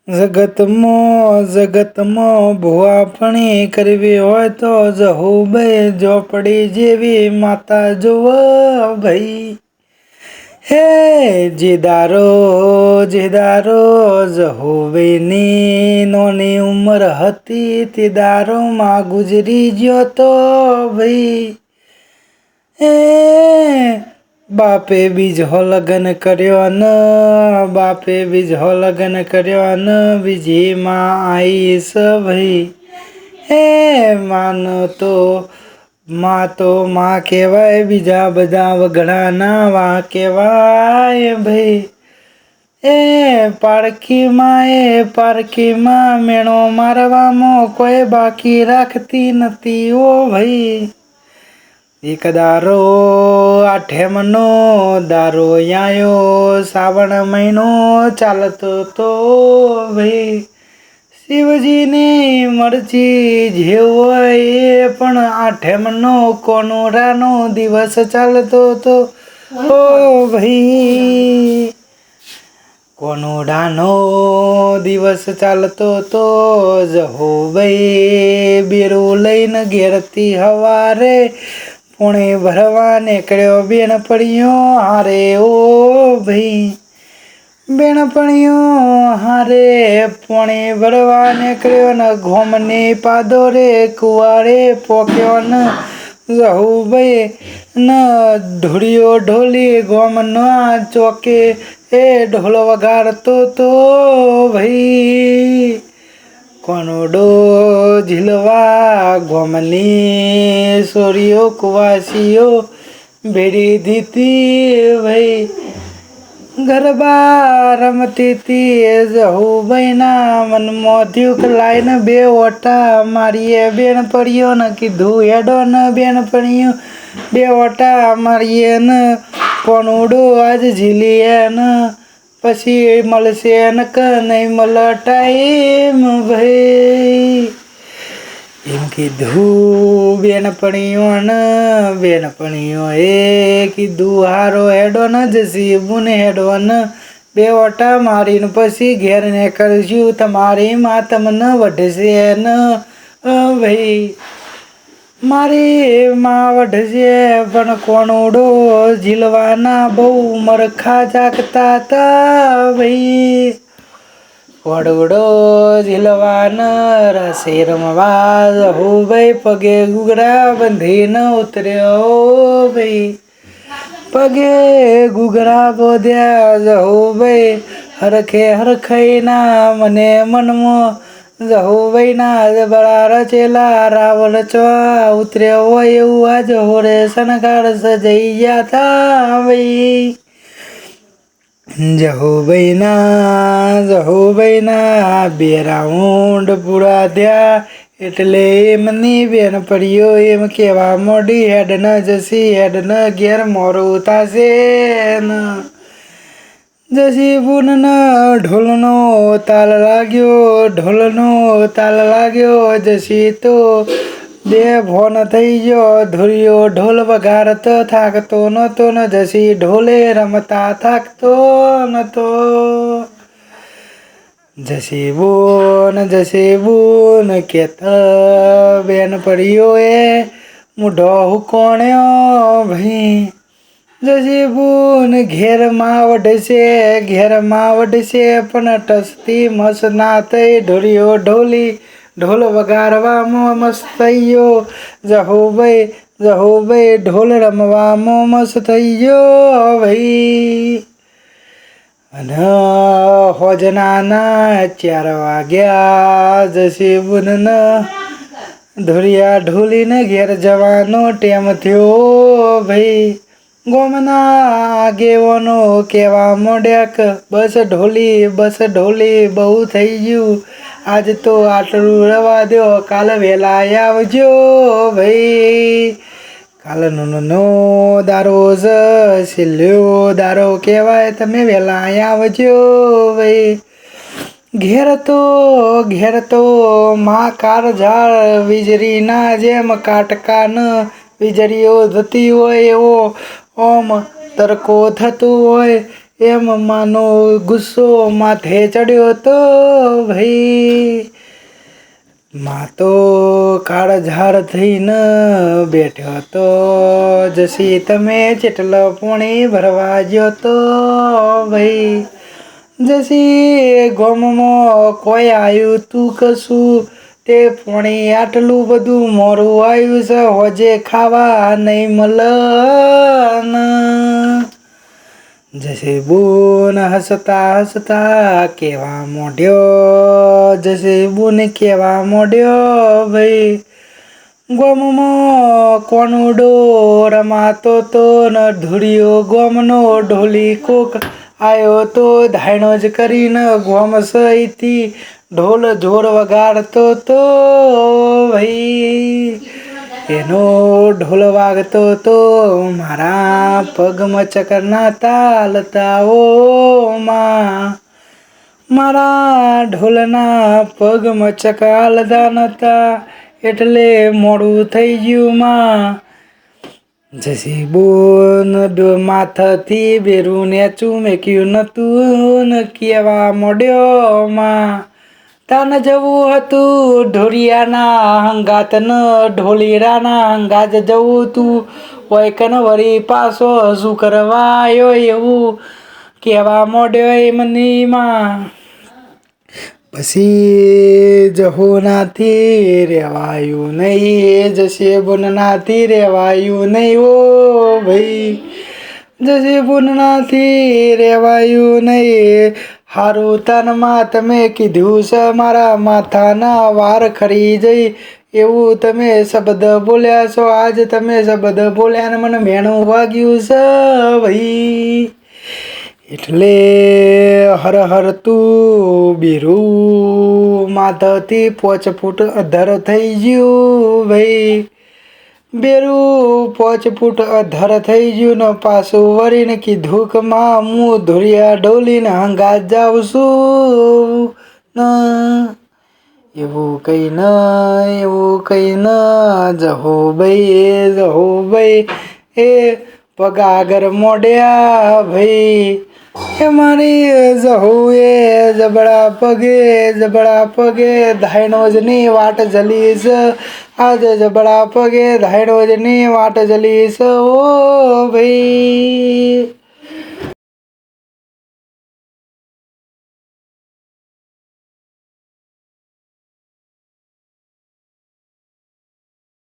જગતમાં ભુવાપણી કરવી હોય તો જહું ભાઈ ઝોપડી જેવી માતા જોવ ભાઈ. હે જીદારો જહુભાઈની નોની ઉંમર હતી તે દારોમાં ગુજરી ગયો તો ભાઈ. બાપે બીજો લગ્ન કર્યો ને બીજી માં આઈશ ભાઈ. માં તો માં કહેવાય, બીજા બધા વગડાના વા કહેવાય ભાઈ. પારકીમાં મેણો મારવામાં કોઈ બાકી રાખતી નથી ઓ ભાઈ. એક દારો આઠમનો દારો આયો, શ્રાવણ મહિનો ચાલતો તો ભાઈ. શિવજીની મરજી જે હોય એ પણ આઠમનો કોનુરાનો દિવસ ચાલતો તો ઓ ભાઈ. કોનુડાનો દિવસ ચાલતો તો જહુભાઈ બેરું લઈને ઘેરથી હવારે પોણે ભરવા નીકળ્યો બેનપણીઓ હારે ઓ ભાઈ. બેનપણીઓ હારે પોણે ભરવા નીકળ્યો ને ઘોમની પાદોરે કુવારે પોક્યો ને જહુભાઈ ને ઢોળિયો ઢોલી ગોમના ચોકે ઢોલ વગાડતો તો ભાઈ. કોનુડો ઝીલવા ગોમની સોરીઓ કુવાસીઓ ભેડી દીધી ભાઈ. ગરબા રમતી હતી જહુભાઈના મનમાં થયું કે લાઈને બે ઓટા મારીએ બેનપણીઓ ને કીધું હેડો ને બેનપણીઓ બે ઓટા મારીએ ને કોનુડો આજ ઝીલીએ ને પછી મળશે ને કે નહીં મળે ટાઈમ ભાઈ. એમ કીધું બેનપણીઓ એ કીધું હારો હેડો ને જસી બુને હેડો ને બે ઓટા મારીને પછી ઘેર ને કરશું, તમારી માં તમને વઢશે ને ભાઈ. મારી માં વઢશે પણ કોનુડો ઝીલવાના બહુ મરખા જાગતા હતા ભાઈ. કોનુડો ઝીલવાના રસે રમવા જહુભાઈ પગે ઘૂઘરા બંધીને ઉતર્યો ભાઈ. પગે ઘૂઘરા બોધ્યા જહુભાઈ હરખાઈના મને મનમાં જહુભાઈના જબરા રચેલા રાવણ ચવા ઉતર્યો હોય એવું આજ હોરે શણગાર સજાઈ ગયા હતા ભાઈ. જહુભાઈના બે રાઉન્ડ પૂરા થયા એટલે એમની બેનપણીઓ એમ કહેવા મોડી હેડ ન જસી હેડ ન ઘેર મોરું થશે ને. જસી બુન ઢોલનો તાલ લાગ્યો જસી તો બે ભોન થઈ ગયો. ધુરિયો ઢોલ વગાડતો થાકતો નતો ને જસી ઢોલે રમતા થાકતો નતો. જસી બોન કેતા બેનપણીઓએ મૂઢો હુકોણ્યો ભાઈ. જસી બોન ઘેરમાં વઢશે પણ ટસતી મસ ના થઈ. ઢોલિયો ઢોલ વગાડવામાં મસ્ત થઈ ગયો જહુભાઈ ઢોલ રમવામાં મસ્ત થઈ ગયો ભાઈ. અને હોજનાના 4 વાગ્યા જસી બુનના ધોરિયા ઢોલીને ઘેર જવાનો ટેમ થયો ભાઈ. ગોમના આગેવાનો કહેવા મોડ્યા કે બસ ઢોલી બહુ થઈ ગયું, આજ તો આટલું રવા દો, કાલે વહેલા આવજો ભાઈ. કાલનો દારો છેલ્લો દારો કહેવાય, તમે વહેલા આવજો ભાઈ. ઘેર તો માં કાળઝાળ વીજળીના જેમ કાટકાન વીજળીઓ થતી હોય એવો ઓમ તડકો થતો હોય એમ માનો ગુસ્સો માથે ચડ્યો તો ભાઈ માં તો કાળઝાળ થઈને બેઠો તો જસી તમે જેટલો પોણી ભરવા ગયો તો ભાઈ જસી ગોમમાં કોઈ આવ્યું તું કશું તે પોણી આટલું બધું મોરું આવ્યું છે હોજે ખાવા નહીં મલન જશે બોન હસતા હસતા કેવા મોઢ્યો જશે બોન કેવા મોઢ્યો ભાઈ ગોમમાં કોનુડો રમાતો તો ન ધૂળિયો ગોમનો ઢોલી કોક આયો તો ધાયણો જ કરીને ગોમ સહીથી ઢોલ જોર વગાડતો તો ભાઈ એનો ઢોલ વાગતો તો મારા પગમાં ચકરના તાલતા ઓ મારા ઢોલના પગમાં ચકાલતા નતા એટલે મોડું થઈ ગયું માં જસી બોન માથાથી બેરું નેચું મેક્યું નતું ને કેવા મોડ્યો માં તન જવું હતું ઢોરિયાના હંગાત ન ઢોલીરાના હંગાત જવું તું હોય કન વળી પાછો શું કરવા આવ્યો એવું કેવા મોડ્યો એ મનીમાં પછી જહોનાથી રેવાયું નહીં જશે બોનનાથી રેવાયું નહીં ઓ ભાઈ જશે બોનનાથી રેવાયું નહીં હારું તનમાં તમે કીધું છે મારા માથાના વાર ખરી જઈ એવું તમે શબ્દ બોલ્યા છો આજ તમે શબ્દ બોલ્યા ને મને મેણું વાગ્યું છે ભાઈ એટલે હર હર તું બીરું માથાથી 5 ફૂટ અધર થઈ ગયું ભાઈ બેરું 5 ફૂટ અધર થઈ ગયું ને પાછું વળીને કીધું કે માં હું ધોરિયા ઢોલીને હંગાત જાઉં છું ને એવું કઈ ન જહો ભાઈ એ પગ આગળ મોડ્યા ભાઈ એ મારી જહુ એ જબડા પગે ધાયણો જ ની વાટ જલીશ આજે જબડા પગે ધાયણો જ ની વાટ જલીશ ઓ ભાઈ